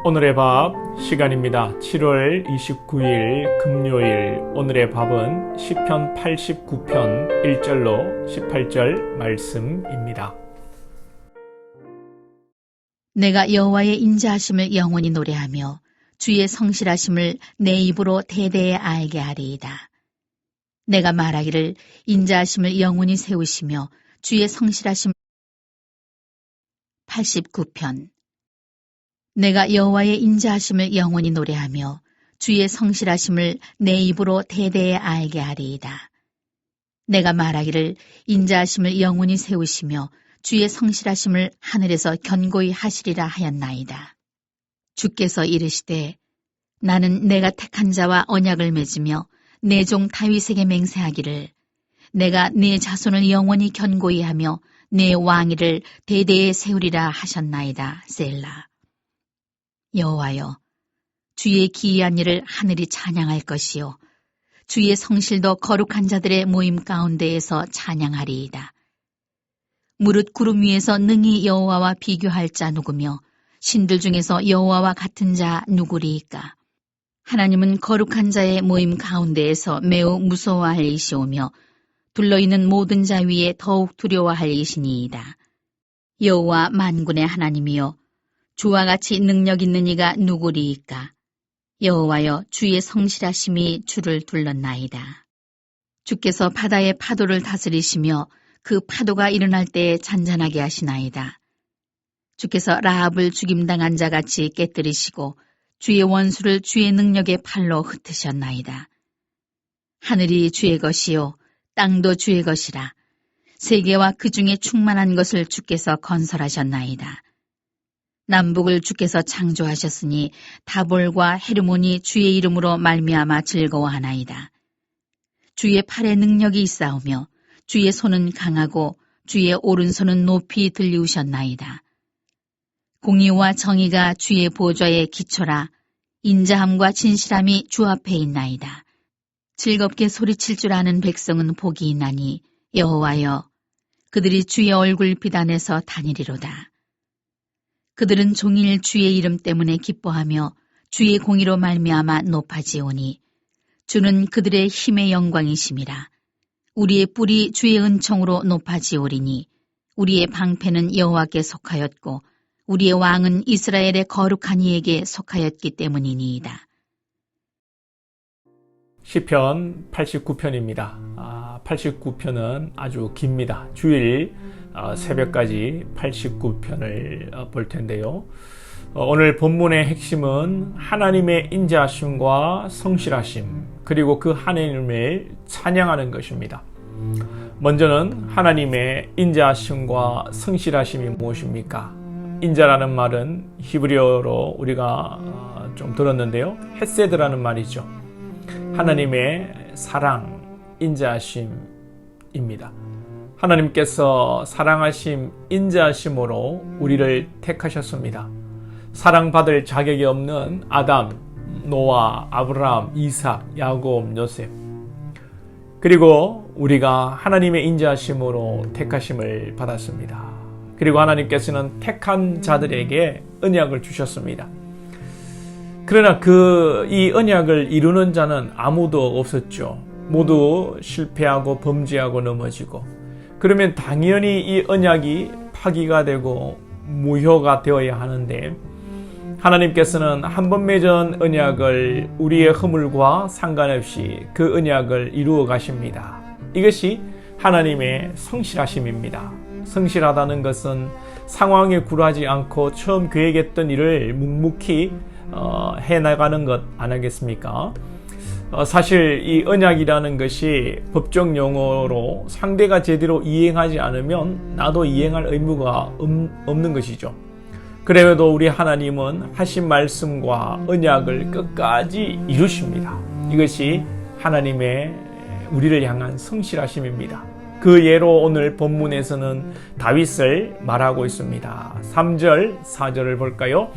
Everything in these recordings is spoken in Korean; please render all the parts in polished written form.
오늘의 밥 시간입니다. 7월 29일 금요일 오늘의 밥은 시편 89편 1절로 18절 말씀입니다. 내가 여호와의 인자하심을 영원히 노래하며 주의 성실하심을 내 입으로 대대에 알게 하리이다. 내가 말하기를 인자하심을 영원히 세우시며 주의 성실하심을 89편 내가 여호와의 인자하심을 영원히 노래하며 주의 성실하심을 내 입으로 대대에 알게 하리이다. 내가 말하기를 인자하심을 영원히 세우시며 주의 성실하심을 하늘에서 견고히 하시리라 하였나이다. 주께서 이르시되 나는 내가 택한 자와 언약을 맺으며 내 종 다윗에게 맹세하기를 내가 네 자손을 영원히 견고히 하며 내 왕위를 대대에 세우리라 하셨나이다. 셀라. 여호와여, 주의 기이한 일을 하늘이 찬양할 것이요 주의 성실도 거룩한 자들의 모임 가운데에서 찬양하리이다. 무릇 구름 위에서 능히 여호와와 비교할 자 누구며 신들 중에서 여호와와 같은 자 누구리이까? 하나님은 거룩한 자의 모임 가운데에서 매우 무서워할 이시오며 둘러있는 모든 자 위에 더욱 두려워할 이시니이다. 여호와 만군의 하나님이여, 주와 같이 능력 있는 이가 누구리이까? 여호와여, 주의 성실하심이 주를 둘렀나이다. 주께서 바다의 파도를 다스리시며 그 파도가 일어날 때에 잔잔하게 하시나이다. 주께서 라합을 죽임당한 자같이 깨뜨리시고 주의 원수를 주의 능력의 팔로 흩으셨나이다. 하늘이 주의 것이요 땅도 주의 것이라. 세계와 그 중에 충만한 것을 주께서 건설하셨나이다. 남북을 주께서 창조하셨으니 다볼과 헤르몬이 주의 이름으로 말미암아 즐거워하나이다. 주의 팔에 능력이 있사오며 주의 손은 강하고 주의 오른손은 높이 들리우셨나이다. 공의와 정의가 주의 보좌의 기초라. 인자함과 진실함이 주 앞에 있나이다. 즐겁게 소리칠 줄 아는 백성은 복이 있나니 여호와여, 그들이 주의 얼굴 빛 안에서 다니리로다. 그들은 종일 주의 이름 때문에 기뻐하며 주의 공의로 말미암아 높아지오니 주는 그들의 힘의 영광이심이라. 우리의 뿔이 주의 은총으로 높아지오리니 우리의 방패는 여호와께 속하였고 우리의 왕은 이스라엘의 거룩한 이에게 속하였기 때문이니이다. 시편 89편입니다. 89편은 아주 깁니다. 주일 새벽까지 89편을 볼 텐데요. 오늘 본문의 핵심은 하나님의 인자하심과 성실하심, 그리고 그 하나님을 찬양하는 것입니다. 먼저는 하나님의 인자하심과 성실하심이 무엇입니까? 인자라는 말은 히브리어로 우리가 좀 들었는데요. 헤세드라는 말이죠. 하나님의 사랑, 인자하심입니다. 하나님께서 사랑하심, 인자하심으로 우리를 택하셨습니다. 사랑받을 자격이 없는 아담, 노아, 아브라함, 이삭, 야곱, 요셉, 그리고 우리가 하나님의 인자하심으로 택하심을 받았습니다. 그리고 하나님께서는 택한 자들에게 언약을 주셨습니다. 그러나 이 언약을 이루는 자는 아무도 없었죠. 모두 실패하고 범죄하고 넘어지고, 그러면 당연히 이 언약이 파기가 되고 무효가 되어야 하는데, 하나님께서는 한 번 맺은 언약을 우리의 허물과 상관없이 그 언약을 이루어 가십니다. 이것이 하나님의 성실하심입니다. 성실하다는 것은 상황에 굴하지 않고 처음 계획했던 일을 묵묵히 해나가는 것 아니겠습니까? 사실 이 언약이라는 것이 법적 용어로 상대가 제대로 이행하지 않으면 나도 이행할 의무가 없는 것이죠. 그래도 우리 하나님은 하신 말씀과 언약을 끝까지 이루십니다. 이것이 하나님의 우리를 향한 성실하심입니다. 그 예로 오늘 본문에서는 다윗을 말하고 있습니다. 3절, 4절을 볼까요?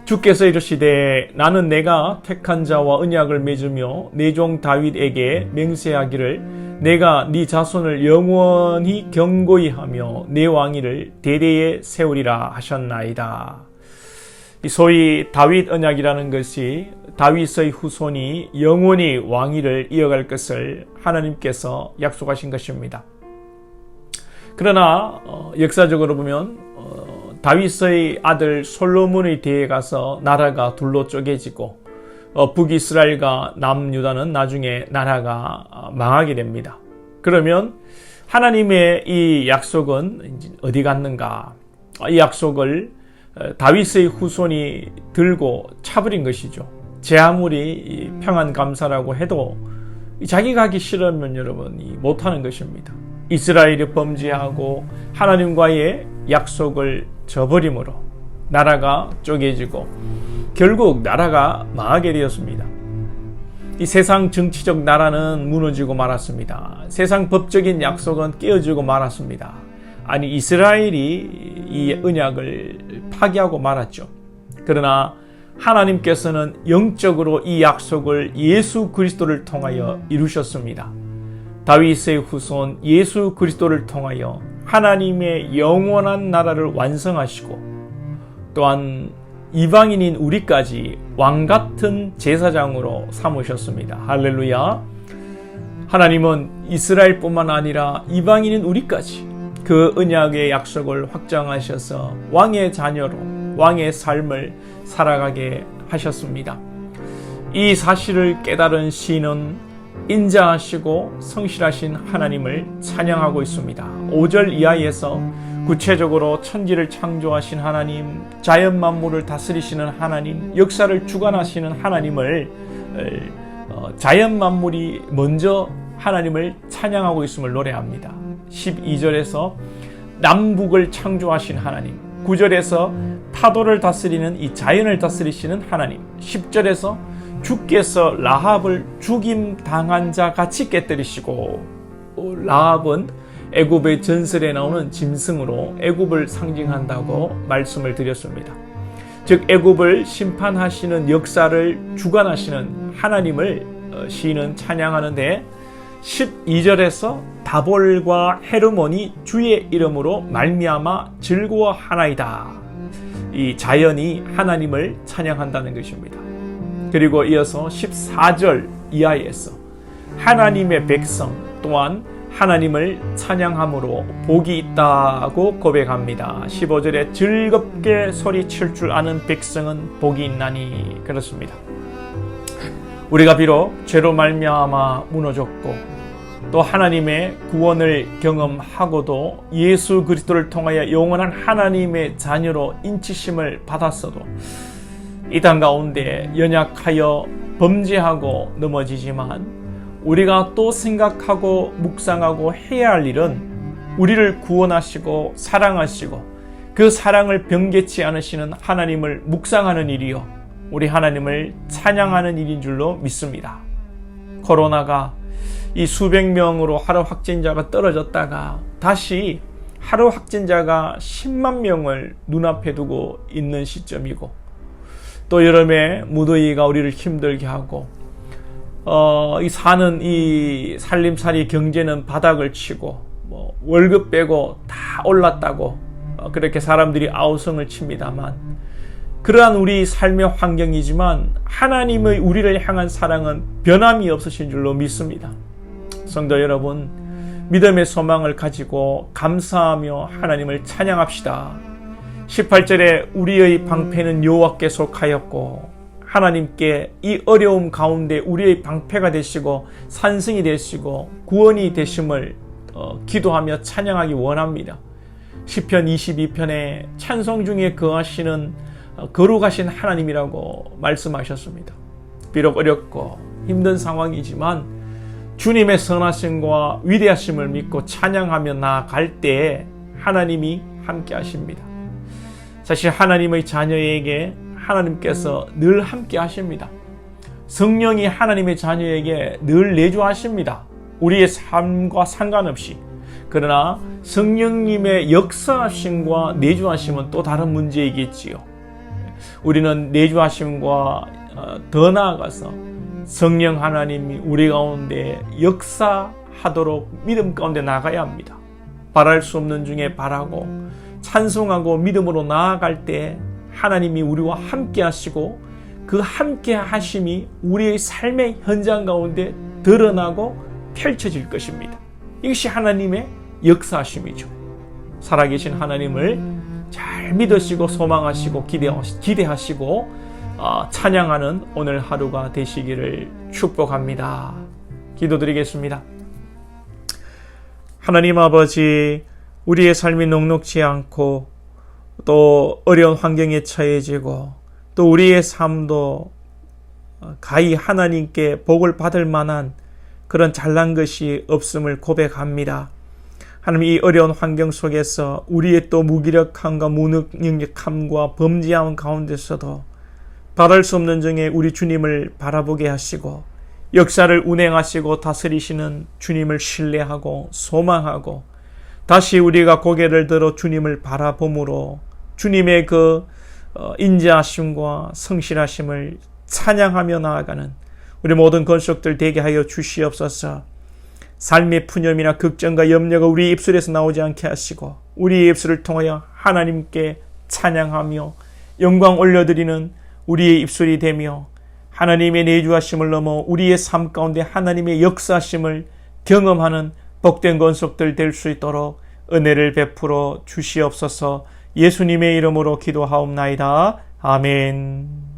주께서 이르시되 나는 내가 택한 자와 언약을 맺으며 내 종 다윗에게 맹세하기를 내가 네 자손을 영원히 견고히 하며 내 왕위를 대대에 세우리라 하셨나이다. 이 소위 다윗 언약이라는 것이 다윗의 후손이 영원히 왕위를 이어갈 것을 하나님께서 약속하신 것입니다. 그러나 역사적으로 보면 다윗의 아들 솔로몬의 뒤에 가서 나라가 둘로 쪼개지고 북이스라엘과 남유다는 나중에 나라가 망하게 됩니다. 그러면 하나님의 이 약속은 어디 갔는가? 이 약속을 다윗의 후손이 들고 차버린 것이죠. 제 아무리 평안 감사라고 해도 자기가 하기 싫으면 여러분이 못하는 것입니다. 이스라엘이 범죄하고 하나님과의 약속을 저버림으로 나라가 쪼개지고 결국 나라가 망하게 되었습니다. 이 세상 정치적 나라는 무너지고 말았습니다. 세상 법적인 약속은 깨어지고 말았습니다. 아니 이스라엘이 이 언약을 파기하고 말았죠. 그러나 하나님께서는 영적으로 이 약속을 예수 그리스도를 통하여 이루셨습니다. 다윗의 후손 예수 그리스도를 통하여 하나님의 영원한 나라를 완성하시고 또한 이방인인 우리까지 왕같은 제사장으로 삼으셨습니다. 할렐루야. 하나님은 이스라엘뿐만 아니라 이방인인 우리까지 그 언약의 약속을 확정하셔서 왕의 자녀로 왕의 삶을 살아가게 하셨습니다. 이 사실을 깨달은 시인은 인자하시고 성실하신 하나님을 찬양하고 있습니다. 5절 이하에서 구체적으로 천지를 창조하신 하나님, 자연 만물을 다스리시는 하나님, 역사를 주관하시는 하나님을 자연 만물이 먼저 하나님을 찬양하고 있음을 노래합니다. 12절에서 남북을 창조하신 하나님, 9절에서 파도를 다스리는 이 자연을 다스리시는 하나님, 10절에서 주께서 라합을 죽임 당한 자 같이 깨뜨리시고, 라합은 애굽의 전설에 나오는 짐승으로 애굽을 상징한다고 말씀을 드렸습니다. 즉 애굽을 심판하시는 역사를 주관하시는 하나님을 시인은 찬양하는데 12절에서 다볼과 헤르몬이 주의 이름으로 말미암아 즐거워하나이다. 이 자연이 하나님을 찬양한다는 것입니다. 그리고 이어서 14절 이하에서 하나님의 백성 또한 하나님을 찬양함으로 복이 있다고 고백합니다. 15절에 즐겁게 소리칠 줄 아는 백성은 복이 있나니. 그렇습니다. 우리가 비록 죄로 말미암아 무너졌고 또 하나님의 구원을 경험하고도 예수 그리스도를 통하여 영원한 하나님의 자녀로 인치심을 받았어도 이 땅 가운데 연약하여 범죄하고 넘어지지만 우리가 또 생각하고 묵상하고 해야 할 일은 우리를 구원하시고 사랑하시고 그 사랑을 변개치 않으시는 하나님을 묵상하는 일이요 우리 하나님을 찬양하는 일인 줄로 믿습니다. 코로나가 이 수백 명으로 하루 확진자가 떨어졌다가 다시 하루 확진자가 10만 명을 눈앞에 두고 있는 시점이고 또 여름에 무더위가 우리를 힘들게 하고 이 사는 이 살림살이 경제는 바닥을 치고 월급 빼고 다 올랐다고 그렇게 사람들이 아우성을 칩니다만 그러한 우리 삶의 환경이지만 하나님의 우리를 향한 사랑은 변함이 없으신 줄로 믿습니다. 성도 여러분, 믿음의 소망을 가지고 감사하며 하나님을 찬양합시다. 18절에 우리의 방패는 여호와께 속하였고 하나님께 이 어려움 가운데 우리의 방패가 되시고 산성이 되시고 구원이 되심을 기도하며 찬양하기 원합니다. 시편 22편에 찬송 중에 거하시는 거룩하신 하나님이라고 말씀하셨습니다. 비록 어렵고 힘든 상황이지만 주님의 선하심과 위대하심을 믿고 찬양하며 나아갈 때에 하나님이 함께 하십니다. 사실 하나님의 자녀에게 하나님께서 늘 함께 하십니다. 성령이 하나님의 자녀에게 늘 내주하십니다. 우리의 삶과 상관없이. 그러나 성령님의 역사하심과 내주하심은 또 다른 문제이겠지요. 우리는 내주하심과 더 나아가서 성령 하나님이 우리 가운데 역사하도록 믿음 가운데 나가야 합니다. 바랄 수 없는 중에 바라고 찬송하고 믿음으로 나아갈 때 하나님이 우리와 함께 하시고 그 함께 하심이 우리의 삶의 현장 가운데 드러나고 펼쳐질 것입니다. 이것이 하나님의 역사하심이죠. 살아계신 하나님을 잘 믿으시고 소망하시고 기대하시고 찬양하는 오늘 하루가 되시기를 축복합니다. 기도드리겠습니다. 하나님 아버지, 우리의 삶이 녹록지 않고 또 어려운 환경에 처해지고 또 우리의 삶도 가히 하나님께 복을 받을 만한 그런 잘난 것이 없음을 고백합니다. 하나님, 이 어려운 환경 속에서 우리의 또 무기력함과 무능력함과 범죄함 가운데서도 바랄 수 없는 중에 우리 주님을 바라보게 하시고 역사를 운행하시고 다스리시는 주님을 신뢰하고 소망하고 다시 우리가 고개를 들어 주님을 바라봄으로 주님의 그 인자하심과 성실하심을 찬양하며 나아가는 우리 모든 건속들 되게 하여 주시옵소서. 삶의 푸념이나 걱정과 염려가 우리 입술에서 나오지 않게 하시고 우리의 입술을 통하여 하나님께 찬양하며 영광 올려드리는 우리의 입술이 되며 하나님의 내주하심을 넘어 우리의 삶 가운데 하나님의 역사하심을 경험하는 복된 건속들 될 수 있도록 은혜를 베풀어 주시옵소서. 예수님의 이름으로 기도하옵나이다. 아멘.